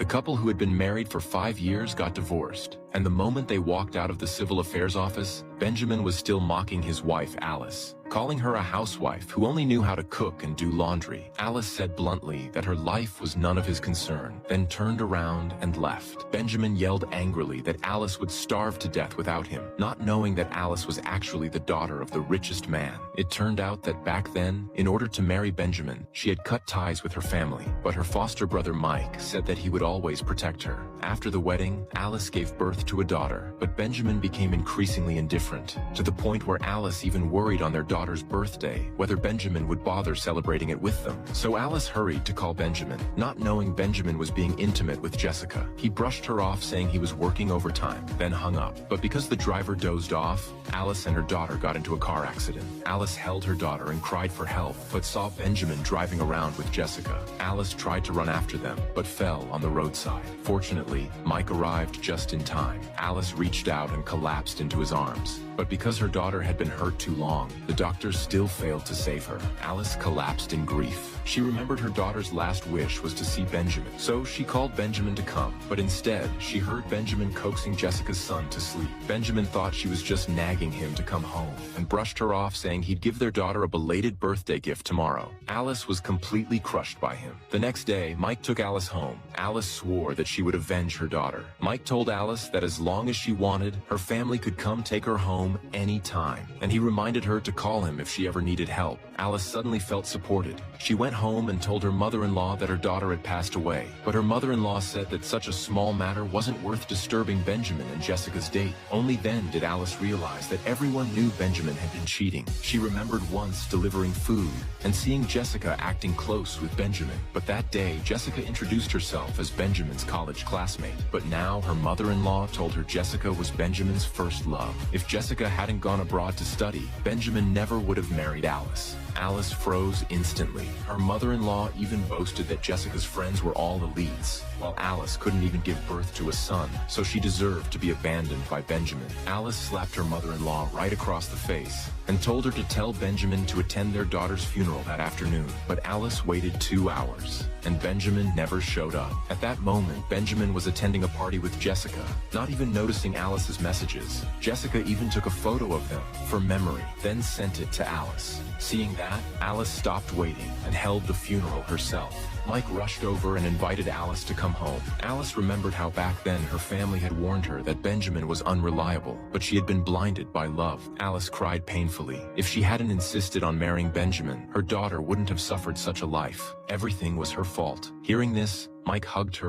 The couple who had been married for 5 years got divorced, and the moment they walked out of the civil affairs office, Benjamin was still mocking his wife, Alice, calling her a housewife who only knew how to cook and do laundry. Alice said bluntly that her life was none of his concern, then turned around and left. Benjamin yelled angrily that Alice would starve to death without him, not knowing that Alice was actually the daughter of the richest man. It turned out that back then, in order to marry Benjamin, she had cut ties with her family, but her foster brother Mike said that he would always protect her. After the wedding, Alice gave birth to a daughter, but Benjamin became increasingly indifferent, to the point where Alice even worried on their daughter's birthday whether Benjamin would bother celebrating it with them. So Alice hurried to call Benjamin, not knowing Benjamin was being intimate with Jessica. He brushed her off saying he was working overtime, then hung up. But because the driver dozed off, Alice and her daughter got into a car accident. Alice held her daughter and cried for help, but saw Benjamin driving around with Jessica. Alice tried to run after them, but fell on the roadside. Fortunately, Mike arrived just in time. Alice reached out and collapsed into his arms. But because her daughter had been hurt too long, the doctors still failed to save her. Alice collapsed in grief. She remembered her daughter's last wish was to see Benjamin, so she called Benjamin to come. But instead, she heard Benjamin coaxing Jessica's son to sleep. Benjamin thought she was just nagging him to come home, and brushed her off saying he'd give their daughter a belated birthday gift tomorrow. Alice was completely crushed by him. The next day, Mike took Alice home. Alice swore that she would avenge her daughter. Mike told Alice that as long as she wanted, her family could come take her home anytime, and he reminded her to call him if she ever needed help. Alice suddenly felt supported. She went home and told her mother-in-law that her daughter had passed away, but her mother-in-law said that such a small matter wasn't worth disturbing Benjamin and Jessica's date. Only then did Alice realize that everyone knew Benjamin had been cheating. She remembered once delivering food and seeing Jessica acting close with Benjamin. But that day, Jessica introduced herself as Benjamin's college classmate. But now her mother-in-law told her Jessica was Benjamin's first love. If Jessica hadn't gone abroad to study, Benjamin never would have married Alice. Alice froze instantly. Her mother-in-law even boasted that Jessica's friends were all elites, while Alice couldn't even give birth to a son, so she deserved to be abandoned by Benjamin. Alice slapped her mother-in-law right across the face and told her to tell Benjamin to attend their daughter's funeral that afternoon. But Alice waited 2 hours, and Benjamin never showed up. At that moment, Benjamin was attending a party with Jessica, not even noticing Alice's messages. Jessica even took a photo of them for memory, then sent it to Alice. Seeing that, Alice stopped waiting and held the funeral herself. Mike rushed over and invited Alice to come home. Alice remembered how back then her family had warned her that Benjamin was unreliable, but she had been blinded by love. Alice cried painfully. If she hadn't insisted on marrying Benjamin, her daughter wouldn't have suffered such a life. Everything was her fault. Hearing this, Mike hugged her